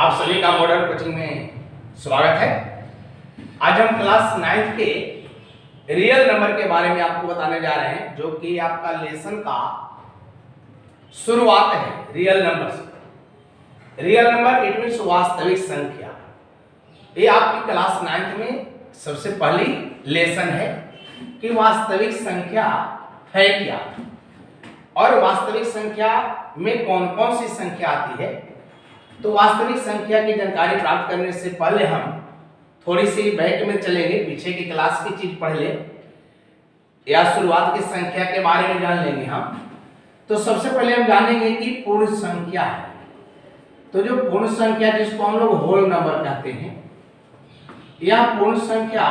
आप सभी का मॉडर्न कोचिंग में स्वागत है। आज हम क्लास 9th के रियल नंबर के बारे में आपको बताने जा रहे हैं, जो कि आपका लेसन का शुरुआत है रियल नंबर से। रियल नंबर इट मीन्स वास्तविक संख्या। ये आपकी क्लास 9th में सबसे पहली लेसन है कि वास्तविक संख्या है क्या, और वास्तविक संख्या में कौन कौन सी संख्या आती है। तो वास्तविक संख्या की जानकारी प्राप्त करने से पहले हम थोड़ी सी बैक में चलेंगे, पीछे की क्लास की चीज पढ़ ले या शुरुआत की संख्या के बारे में जान लेंगे हम। तो सबसे पहले हम जानेंगे कि पूर्ण संख्या है। तो जो पूर्ण संख्या जिसको हम लोग होल नंबर कहते हैं, यह पूर्ण संख्या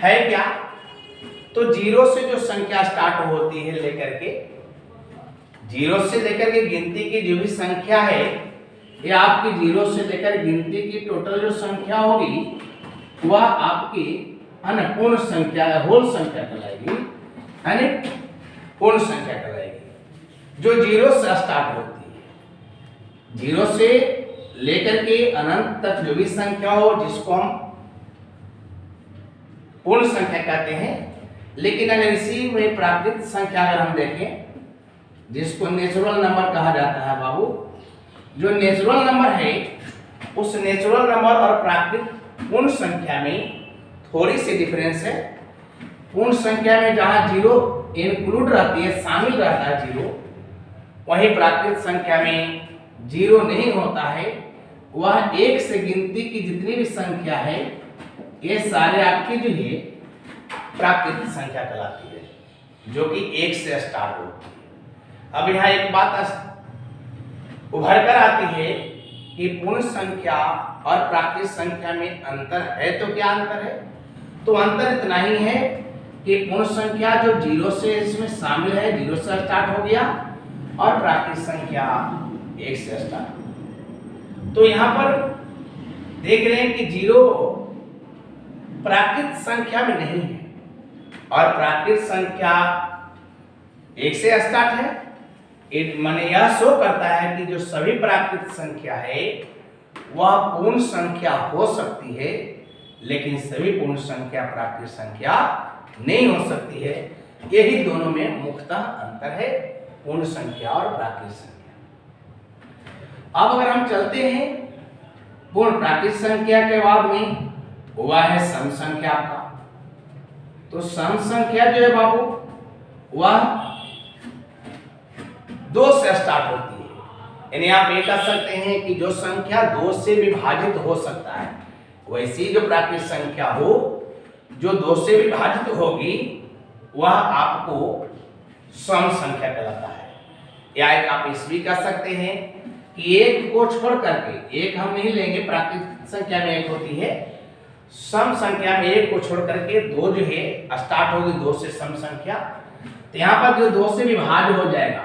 है क्या। तो जीरो से जो संख्या स्टार्ट होती है लेकर के, जीरो से लेकर के गिनती की जो भी संख्या है, ये आपकी जीरो से लेकर गिनती की टोटल जो संख्या होगी वह आपकी पूर्ण संख्या होल संख्या कहलाएगी, यानी पूर्ण संख्या कहलाएगी। जो जीरो से स्टार्ट होती है, जीरो से लेकर के अनंत तक जो भी संख्या हो जिसको हम पूर्ण संख्या कहते हैं। लेकिन अगर इसी में प्राकृतिक संख्या अगर हम देखें, जिसको नेचुरल नंबर कहा जाता है बाबू, जो नेचुरल नंबर है उस नेचुरल नंबर और प्राकृतिक पूर्ण संख्या में थोड़ी सी डिफरेंस है। पूर्ण संख्या में जहां जीरो इंक्लूड रहती है, शामिल रहता है जीरो, वहीं प्राकृतिक संख्या में जीरो नहीं होता है। वह एक से गिनती की जितनी भी संख्या है ये सारे आपकी जो है प्राकृतिक संख्या कहलाती है, जो कि एक से स्टार्ट होती है। अब यहाँ एक बात उभर कर आती है कि पूर्ण संख्या और प्राकृतिक संख्या में अंतर है। तो क्या अंतर है? तो अंतर इतना ही है कि पूर्ण संख्या जो जीरो से इसमें शामिल है, जीरो से स्टार्ट हो गया, और प्राकृतिक संख्या एक से स्टार्ट। तो यहाँ पर देख रहे हैं कि जीरो प्राकृतिक संख्या में नहीं है और प्राकृतिक संख्या एक से स्टार्ट है। माने यह शो करता है कि जो सभी प्राकृतिक संख्या है वह पूर्ण संख्या हो सकती है, लेकिन सभी पूर्ण संख्या प्राकृतिक संख्या नहीं हो सकती है। यही दोनों में मुख्यतः अंतर है, पूर्ण संख्या और प्राकृतिक संख्या। अब अगर हम चलते हैं पूर्ण प्राकृतिक संख्या के बाद में, वह है सम संख्या का। तो सम संख्या जो है बाबू वह दो से स्टार्ट होती है, यानी आप ये कह सकते हैं कि जो संख्या दो से विभाजित हो सकता है, वैसी जो प्राकृतिक संख्या हो जो दो से विभाजित होगी वह आपको सम संख्या कहलाता है। या एक आप इस भी कह सकते हैं कि एक को छोड़ करके, एक हम नहीं लेंगे, प्राकृतिक संख्या में एक होती है, सम संख्या में एक को छोड़ करके दो जो है स्टार्ट होगी, दो से सम संख्या। तो यहाँ पर जो दो से विभाज्य हो जाएगा,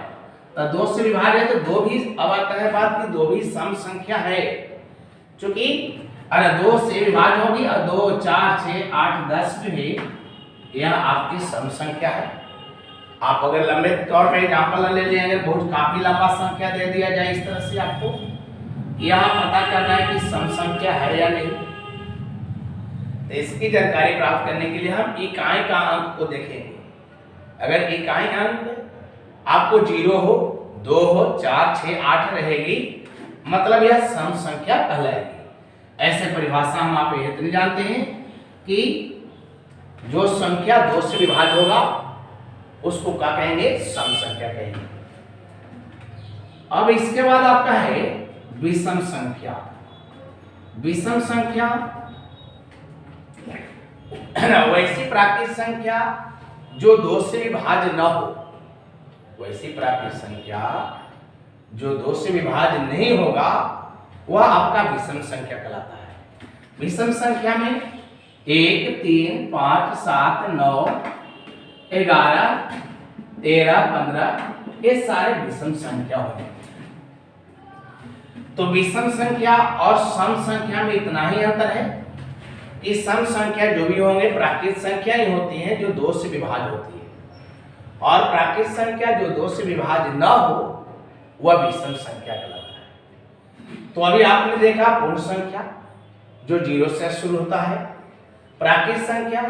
तो दो से विभाज्य है तो दो भी, अब आता है बात कि दो भी सम संख्या है, क्योंकि अरे दो से विभाज्य होगी और 2, 4, 6, 8, 10 जो है यह आपकी सम संख्या है। आप अगर लंबे तौर पे एग्जांपल ले लेंगे, बहुत काफी लंबा संख्या दे दिया जाए इस तरह से, आपको यहाँ पता करना है कि सम संख्या है या नहीं। तो इसकी जानकारी प्राप्त करने के लिए हम इकाई का अंक को देखेंगे। अगर इकाई अंक आपको 0 हो, 2 हो, 4, 6, 8 रहेगी, मतलब यह सम संख्या कहलाएगी। ऐसे परिभाषा हम आप इतनी जानते हैं कि जो संख्या 2 से विभाज्य होगा उसको क्या कहेंगे? सम संख्या कहेंगे। अब इसके बाद आपका है विषम संख्या। विषम संख्या वैसी प्राकृतिक संख्या जो 2 से विभाज्य न हो, वैसी प्राकृतिक संख्या जो 2 से विभाज्य नहीं होगा वह आपका विषम संख्या कहलाता है। विषम संख्या में 1, 3, 5, 7, 9, 11, 13, 15 ये सारे विषम संख्या होंगे। तो विषम संख्या और सम संख्या में इतना ही अंतर है कि सम संख्या जो भी होंगे प्राकृतिक संख्या ही होती है जो 2 से विभाज्य होती है, और प्राकृतिक संख्या जो 2 से विभाज्य न हो वह विषम संख्या कहलाता है। तो अभी आपने देखा पूर्ण संख्या जो 0 से शुरू होता है, प्राकृत संख्या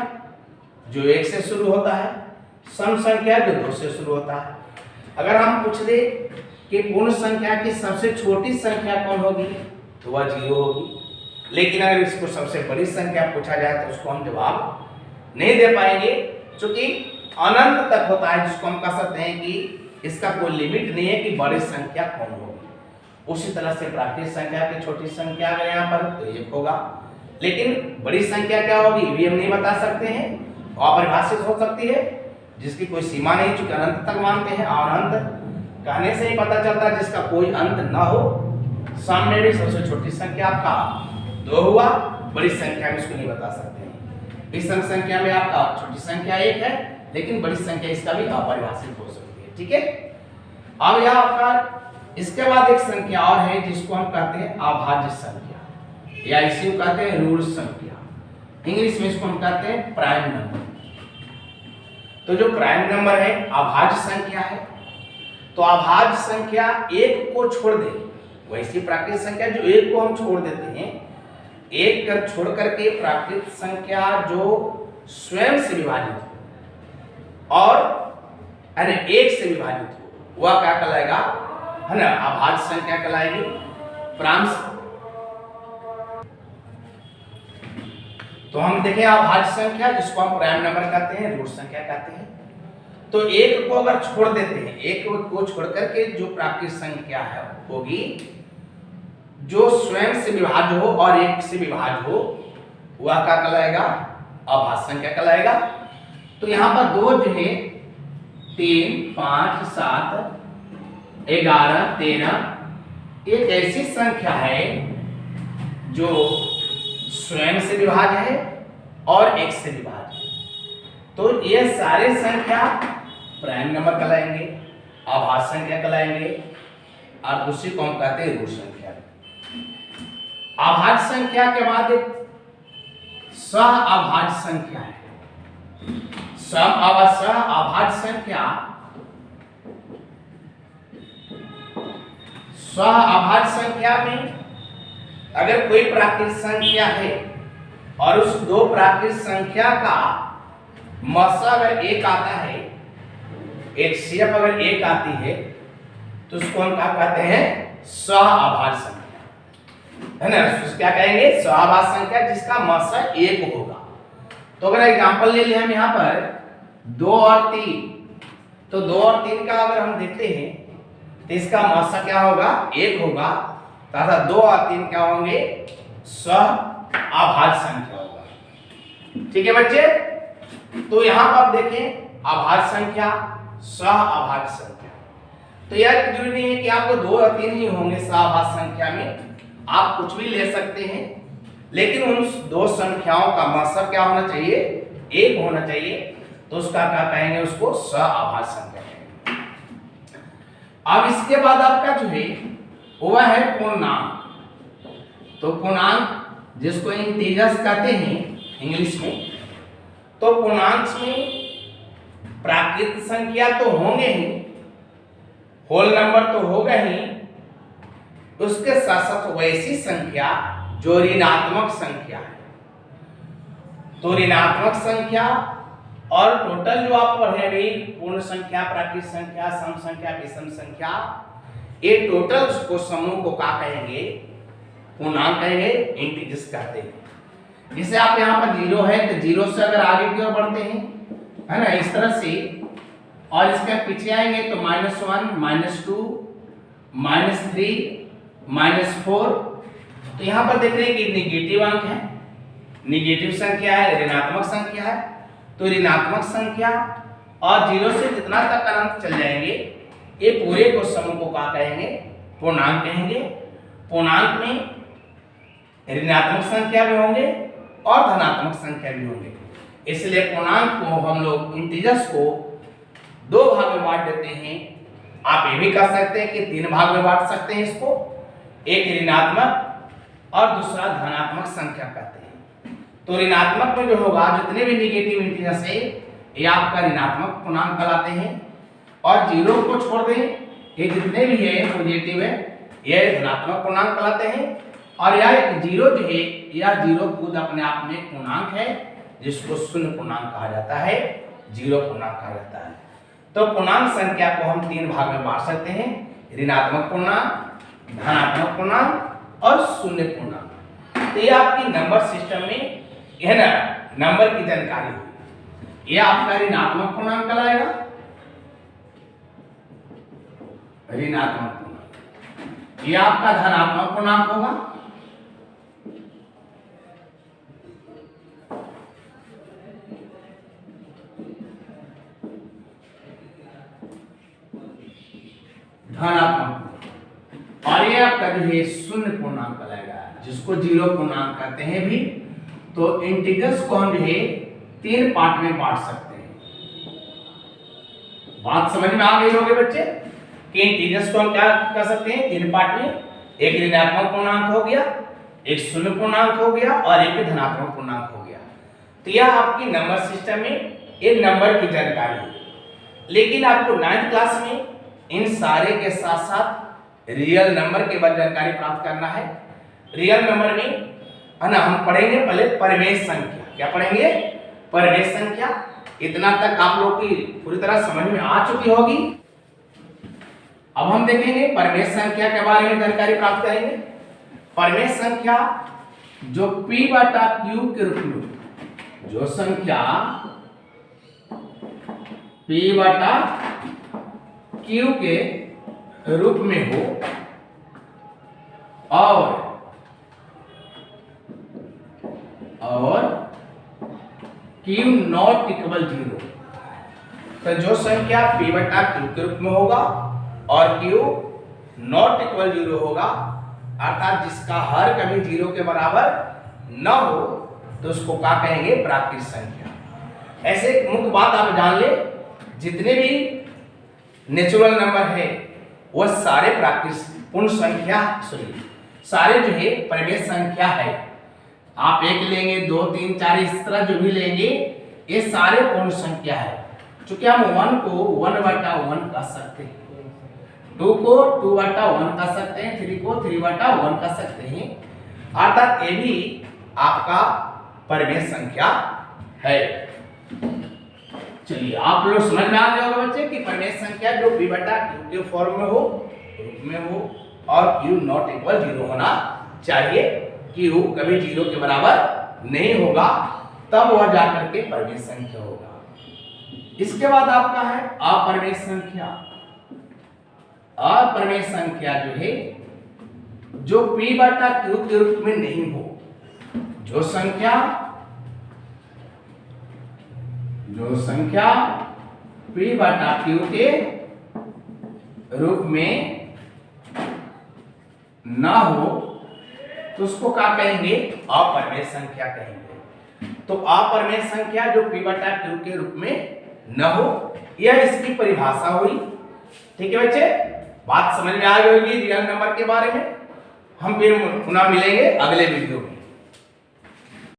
जो 1 से शुरू होता है, सम संख्या जो 2 से शुरू होता है। अगर हम पूछ दे कि पूर्ण संख्या की सबसे छोटी संख्या कौन होगी तो वह 0 होगी, लेकिन अगर इसको सबसे बड़ी संख्या पूछा जाए तो उसको हम जवाब नहीं दे पाएंगे, क्योंकि अनंत तक होता है, जिसको हम कह सकते हैं कि इसका कोई लिमिट नहीं है कि बड़ी संख्या कौन होगी। उसी तरह से प्राकृत संख्या की छोटी संख्या अगर यहाँ पर तो 1 होगा, लेकिन बड़ी संख्या क्या होगी ये भी हम नहीं बता सकते हैं, अपरिभाषित हो सकती है, जिसकी कोई सीमा नहीं, चूंकि अनंत तक मानते हैं, और अनंत कहने से ही पता चलता है जिसका कोई अंत ना हो। सामने भी सबसे छोटी संख्या आपका 2 हुआ, बड़ी संख्या में इसको नहीं बता सकते हैं। विषम संख्या में आपका छोटी संख्या 1 है, लेकिन बड़ी संख्या इसका भी अपरिभाषित हो सकती है। ठीक है, अब यह आपका इसके बाद एक संख्या और है जिसको हम कहते हैं अभाज्य संख्या, या इसी को कहते हैं रूट संख्या। इंग्लिश में इसको हम कहते हैं प्राइम नंबर। तो जो प्राइम नंबर है अभाज्य संख्या है, तो अभाज्य संख्या 1 को छोड़ दे, वैसी प्राकृत संख्या जो 1 को हम छोड़ देते हैं, 1 कर छोड़ करके प्राकृत संख्या जो स्वयं से विभाजित हो और 1 से विभाजित हो, वह क्या कहलाएगा, है ना, अभाज्य संख्या कहलाएगी। प्रांश तो हम देखें अभाज्य संख्या जिसको हम प्राइम नंबर कहते हैं, रूट संख्या कहते हैं। तो 1 को अगर छोड़ देते हैं, 1 को छोड़ करके जो प्राकृत संख्या है होगी जो स्वयं से विभाज्य हो और 1 से विभाज्य हो, वह क्या कहलाएगा, अभाज्य संख्या कहलाएगा। तो यहाँ पर 2 जो है 3, 5, 7, 11, 13 एक ऐसी संख्या है जो स्वयं से विभाज्य है और 1 से विभाज्य है। तो ये सारे संख्या प्राइम नंबर कहलाएंगे, अभाज्य संख्या कहलाएंगे, और दूसरी को हम कहते हैं रूट संख्या। अभाज्य संख्या के बाद एक सह अभाज्य संख्या है। सह अभाज्य संख्या, सह अभाज्य संख्या में अगर कोई प्राकृत संख्या है और उस 2 प्राकृत संख्या का मसा अगर 1 आता है, HCF अगर 1 आती है, तो उसको हम क्या कहते हैं, सह अभाज्य संख्या, है ना। क्या कहेंगे, सह अभाज्य संख्या जिसका मसा 1 होगा। तो अगर एग्जांपल ले लिया हम यहाँ पर 2 और 3, तो 2 और 3 का अगर हम देखते हैं तो इसका मसा क्या होगा, 1 होगा, तथा 2 और 3 क्या होंगे, सह अभाज्य संख्या होगा। ठीक है बच्चे, तो यहाँ पर आप देखें अभाज्य संख्या, सह अभाज्य संख्या। तो यह जरूरी नहीं है कि आपको 2 और 3 ही होंगे सह अभाज्य संख्या में, आप कुछ भी ले सकते हैं, लेकिन उन 2 संख्याओं का मसा क्या होना चाहिए, 1 होना चाहिए। तो उसका क्या कहेंगे, उसको सह अभाज्य संख्या। अब इसके बाद आपका जो है वह है पूर्णांक। तो पूर्णांक जिसको इंटीजर्स कहते हैं इंग्लिश में, तो पूर्णांक में प्राकृत संख्या तो होंगे ही, होल नंबर तो होगा ही, उसके साथ साथ वैसी संख्या जो ऋणात्मक संख्या है। तो ऋणात्मक संख्या और टोटल जो आप पढ़े अभी, पूर्ण संख्या, प्राकृत संख्या, सम संख्या, विषम संख्या, ये टोटल को समूह को क्या कहेंगे, पूर्णांक कहेंगे, इंटीजर्स कहते हैं। जैसे आप यहाँ पर 0 है तो 0 से अगर आगे की ओर बढ़ते हैं, है ना, इस तरह से, और इसके पीछे आएंगे तो -1, -2, -3, -4। तो यहाँ पर देख रहे हैं कि निगेटिव अंक है, निगेटिव संख्या है, ऋणात्मक संख्या है। तो ऋणात्मक संख्या और 0 से जितना तक अनंत चल जाएंगे, ये पूरे को समूह को क्या कहेंगे, पूर्णांक कहेंगे। पूर्णांक में ऋणात्मक संख्या भी होंगे और धनात्मक संख्या भी होंगे, इसलिए पूर्णांक को हम लोग इंटीजर्स को 2 भाग में बांट देते हैं। आप ये भी कह सकते हैं कि 3 भाग में बांट सकते हैं इसको, एक ऋणात्मक और दूसरा धनात्मक संख्या कहते हैं। तो ऋणात्मक में जो होगा, जितने भी नेगेटिव इंटीजर्स है ये आपका ऋणात्मक पूर्णांक कहलाते हैं, और 0 को छोड़ दें, ये जितने भी है पॉजिटिव है यह धनात्मक पूर्णांक कहलाते हैं। और यह एक जीरो जो है, यह जीरो खुद अपने आप में पूर्णांक है, जिसको शून्य पूर्णांक कहा जाता है, जीरो पूर्णांक कहा जाता है। तो पूर्णांक संख्या को हम तीन भाग में बांट सकते हैं, ऋणात्मक पूर्णांक, धनात्मक पूर्णांक और शून्य पूर्णांक। तो ये आपकी नंबर सिस्टम में यह ना नंबर की जानकारी हुई। यह आपका ऋणात्मक पूर्णांक कहलाएगा, ऋणात्मक पूर्णांक। यह आपका धनात्मक पूर्णांक होगा, धनात्मक। और ये आपका जो है शून्य पूर्णांक कहलाएगा, जिसको जीरो पूर्णांक कहते हैं भी। तो इंटीग्रल्स को हम जो है तीन पार्ट में बांट सकते हैं। बात समझ में आ गई होगी बच्चे कि इंटीग्रल्स को हम क्या कर सकते हैं, तीन पार्ट में। एक ऋणात्मक पूर्णांक हो गया, एक शून्य पूर्णांक हो गया और एक धनात्मक पूर्णांक हो गया। तो यह आपकी नंबर सिस्टम में एक नंबर की जानकारी है। लेकिन आपको 9th क्लास में इन सारे के साथ साथ रियल नंबर के बारे में जानकारी प्राप्त करना है। रियल नंबर में है ना, हम पढ़ेंगे पहले परिमेय संख्या। क्या पढ़ेंगे? परिमेय संख्या। इतना तक आप लोग की पूरी तरह समझ में आ चुकी होगी। अब हम देखेंगे परिमेय संख्या के बारे में जानकारी प्राप्त करेंगे। परिमेय संख्या जो p बटा q के रूप में, जो संख्या p बटा q के रूप में हो और q नॉट इक्वल जीरो। तो जो संख्या p बटा q के रूप में होगा और q नॉट इक्वल जीरो होगा, अर्थात जिसका हर कभी जीरो के बराबर न हो, तो उसको क्या कहेंगे? प्राकृत संख्या। ऐसे एक मुख्य बात आप जान ले, जितने भी नेचुरल नंबर है वह सारे प्राकृत पूर्ण संख्या, सारे जो है परिमेय संख्या है। आप एक लेंगे, 2, 3, 4 इस तरह जो भी लेंगे, ये सारे पूर्ण संख्या है। चूंकि हम 1 को 1 बटा 1 कह सकते हैं, 2 को 2 बटा 1 कह सकते हैं, 3 को 3 बटा 1 कह सकते हैं, अर्थात ये भी आपका परिमेय संख्या है। चलिए आप लोग समझ में आ गए होगा बच्चे कि परिमेय संख्या जो p बटा q के फॉर्म में हो, रूप में हो और q नॉट इक्वल जीरो होना चाहिए। q कभी जीरो के बराबर नहीं होगा, तब वह जाकर के परिमेय संख्या होगा। इसके बाद आपका है अपरिमेय संख्या। अपरिमेय संख्या जो है जो p बटा q के रूप में नहीं हो, जो संख्या p बटा q के रूप में ना हो, तो उसको क्या कहेंगे? अपरिमेय संख्या कहेंगे। तो अपरिमेय संख्या जो p बटा q के रूप में न हो, यह इसकी परिभाषा हुई। ठीक है बच्चे, बात समझ में आ गई होगी रियल नंबर के बारे में। हम फिर पुनः मिलेंगे अगले वीडियो में।